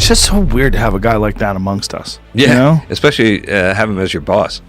just so weird to have a guy like that amongst us. Yeah, you know? especially have him as your boss.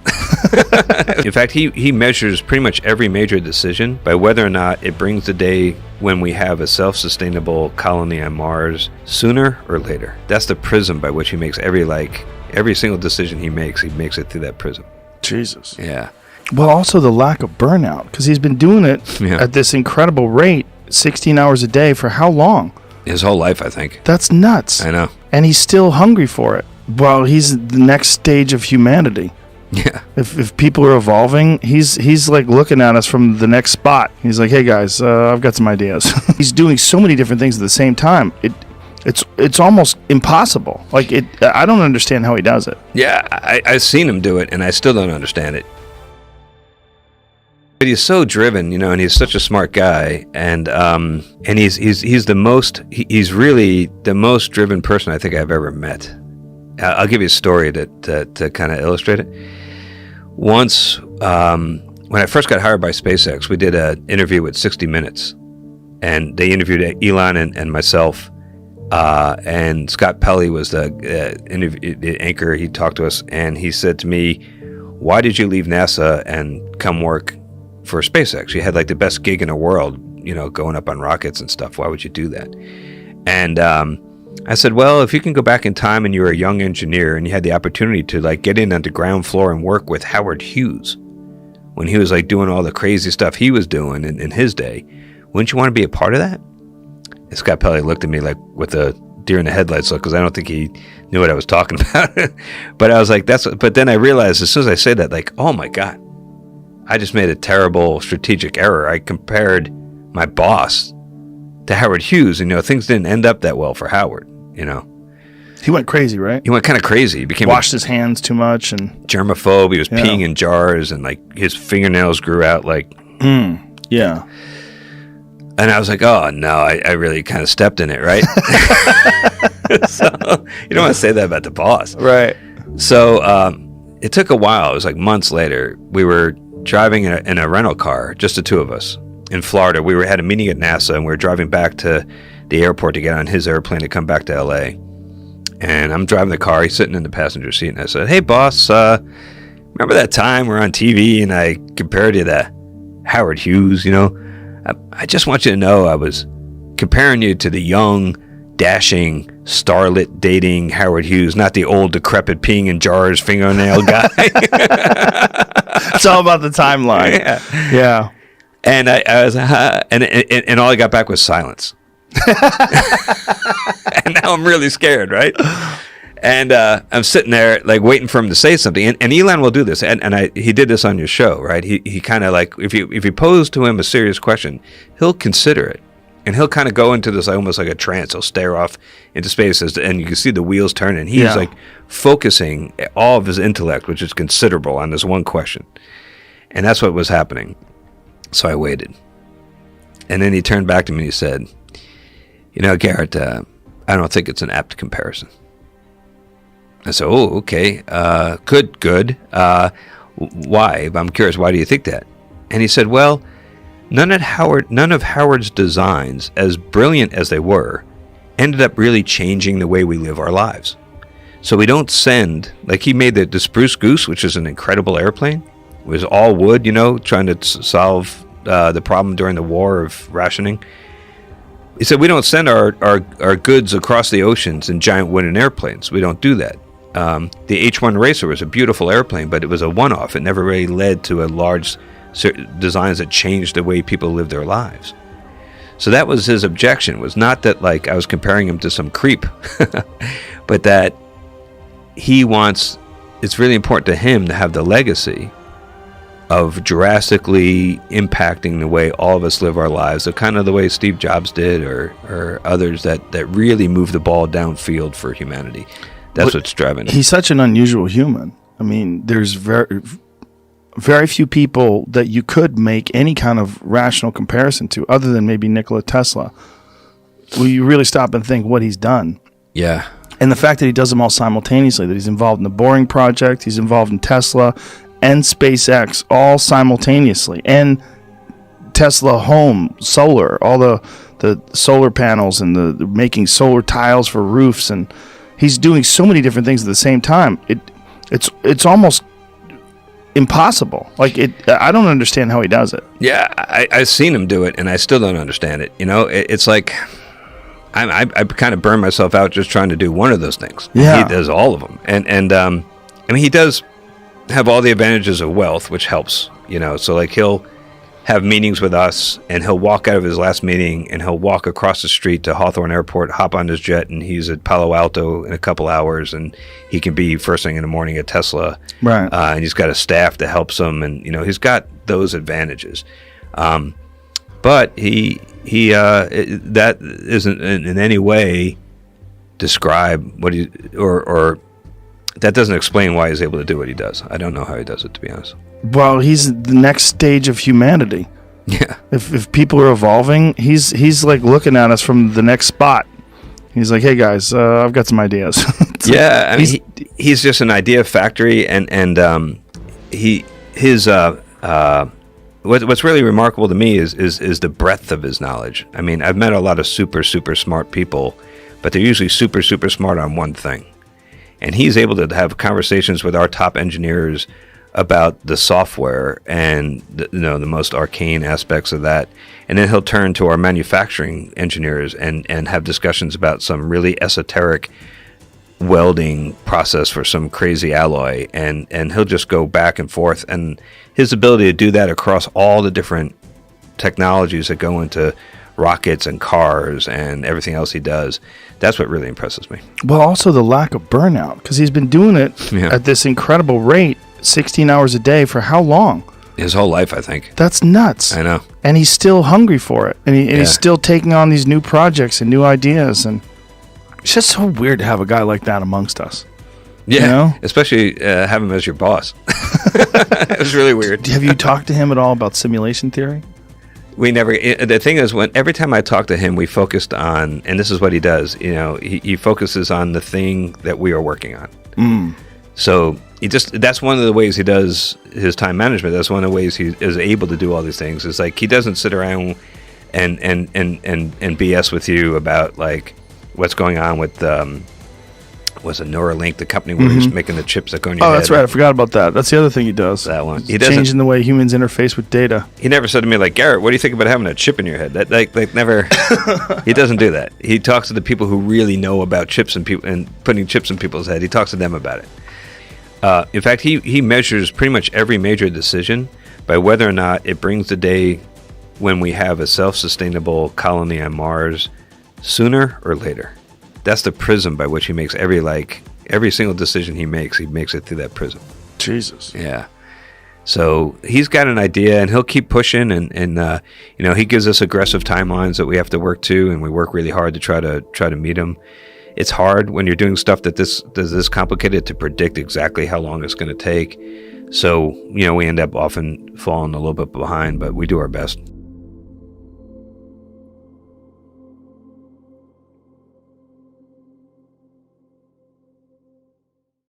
In fact, he measures pretty much every major decision by whether or not it brings the day when we have a self-sustainable colony on Mars sooner or later. That's the prism by which he makes every single decision he makes it through that prism. Jesus. Yeah. Well, also the lack of burnout, because he's been doing it at this incredible rate, 16 hours a day for how long? His whole life, I think. That's nuts. I know. And he's still hungry for it. Well, he's the next stage of humanity. Yeah. If people are evolving, he's like looking at us from the next spot. He's like, hey guys, I've got some ideas. He's doing so many different things at the same time. It's almost impossible. Like I don't understand how he does it. Yeah, I've seen him do it, and I still don't understand it. But he's so driven, and he's such a smart guy, and he's really the most driven person I think I've ever met. I'll give you a story to kind of illustrate it. Once, when I first got hired by SpaceX, we did an interview with 60 Minutes, and they interviewed Elon and myself, and Scott Pelley was the anchor. He talked to us, and he said to me, "Why did you leave NASA and come work for SpaceX? You had like the best gig in the world, going up on rockets and stuff. Why would you do that?" And I said, well, if you can go back in time and you were a young engineer and you had the opportunity to like get in on the ground floor and work with Howard Hughes when he was like doing all the crazy stuff he was doing in his day, wouldn't you want to be a part of that? And Scott Pelley looked at me like with a deer in the headlights look, because I don't think he knew what I was talking about. But I was like, but then I realized as soon as I said that, like, oh my God, I just made a terrible strategic error. I compared my boss to Howard Hughes, and things didn't end up that well for Howard. He went crazy, right? He went kind of crazy. He became washed his hands too much and germaphobe. He was peeing in jars, and like his fingernails grew out like. Yeah. And I was like, oh no, I really kind of stepped in it, right? So you don't want to say that about the boss, right? So it took a while. It was like months later. We were driving in a rental car, just the two of us, in Florida. We had a meeting at NASA, and we were driving back to the airport to get on his airplane to come back to LA. And I'm driving the car. He's sitting in the passenger seat, and I said, "Hey, boss, remember that time we're on TV and I compared you to Howard Hughes? I just want you to know I was comparing you to the young, dashing, starlet dating Howard Hughes, not the old, decrepit, peeing in jars, fingernail guy." It's all about the timeline. Yeah. And I was, and all I got back was silence. And now I'm really scared, right? And I'm sitting there like waiting for him to say something. And Elon will do this, and he did this on your show, right? He kind of like if you pose to him a serious question, he'll consider it, and he'll kind of go into this almost like a trance. He'll stare off into space, and you can see the wheels turning. He's like focusing all of his intellect, which is considerable, on this one question, and that's what was happening. So I waited, and then he turned back to me and he said, Garrett, I don't think it's an apt comparison. I said, oh, okay, good. Why? I'm curious, why do you think that? And he said, well, none of Howard's designs, as brilliant as they were, ended up really changing the way we live our lives. So we don't send, like he made the Spruce Goose, which is an incredible airplane. It was all wood, trying to solve the problem during the war of rationing. He said, we don't send our goods across the oceans in giant wooden airplanes. We don't do that. The H-1 Racer was a beautiful airplane, but it was a one-off. It never really led to a large designs that changed the way people live their lives. So that was his objection, was not that like I was comparing him to some creep, but that it's really important to him to have the legacy of drastically impacting the way all of us live our lives, the kind of the way Steve Jobs did or others that really move the ball downfield for humanity. That's what's driving him. He's such an unusual human. I mean, there's very few people that you could make any kind of rational comparison to other than maybe Nikola Tesla. Will you really stop and think what he's done? Yeah. And the fact that he does them all simultaneously, that he's involved in the Boring project, he's involved in Tesla and SpaceX all simultaneously, and Tesla home, solar, all the solar panels and the making solar tiles for roofs, and he's doing so many different things at the same time. It's almost impossible. Like I don't understand how he does it. Yeah, I've seen him do it, and I still don't understand it. You know, it's like I kind of burn myself out just trying to do one of those things. Yeah. He does all of them, and I mean, he does have all the advantages of wealth, which helps. You know, so like he'll have meetings with us, and he'll walk out of his last meeting, and he'll walk across the street to Hawthorne Airport, hop on his jet, and he's at Palo Alto in a couple hours, and he can be first thing in the morning at Tesla. Right. And he's got a staff that helps him, and you know he's got those advantages. But that isn't in any way describe what he or that doesn't explain why he's able to do what he does. I don't know how he does it, to be honest. Well, he's the next stage of humanity. Yeah. If people are evolving, he's like looking at us from the next spot. He's like, hey guys, I've got some ideas. Yeah, I mean, he's just an idea factory, and what's really remarkable to me is the breadth of his knowledge. I mean, I've met a lot of super smart people, but they're usually super smart on one thing, and he's able to have conversations with our top engineers about the software and the most arcane aspects of that, and then he'll turn to our manufacturing engineers and have discussions about some really esoteric welding process for some crazy alloy, and he'll just go back and forth, and his ability to do that across all the different technologies that go into rockets and cars and everything else he does, that's what really impresses me. Well, also the lack of burnout, because he's been doing it at this incredible rate, 16 hours a day for how long? His whole life, I think. That's nuts. I know. And he's still hungry for it, and he's still taking on these new projects and new ideas, and it's just so weird to have a guy like that amongst us. Yeah, you know? Especially have him as your boss. It was really weird. Have you talked to him at all about simulation theory? We never. The thing is, every time I talk to him, we focused on, and this is what he does. You know, he focuses on the thing that we are working on. So that's one of the ways he does his time management. That's one of the ways he is able to do all these things. It's like he doesn't sit around and BS with you about like what's going on with was a Neuralink, the company where he's making the chips that go in your head. Oh, that's right. I forgot about that. That's the other thing he does. That one. He changing the way humans interface with data. He never said to me like, Garrett, what do you think about having a chip in your head? That like never. He doesn't do that. He talks to the people who really know about chips and putting chips in people's head. He talks to them about it. In fact, he measures pretty much every major decision by whether or not it brings the day when we have a self-sustainable colony on Mars sooner or later. That's the prism by which he makes every single decision he makes it through that prism. Jesus. Yeah. So he's got an idea, and he'll keep pushing, and he gives us aggressive timelines that we have to work to, and we work really hard to try to meet him. It's hard when you're doing stuff that this complicated to predict exactly how long it's going to take. So, we end up often falling a little bit behind, but we do our best.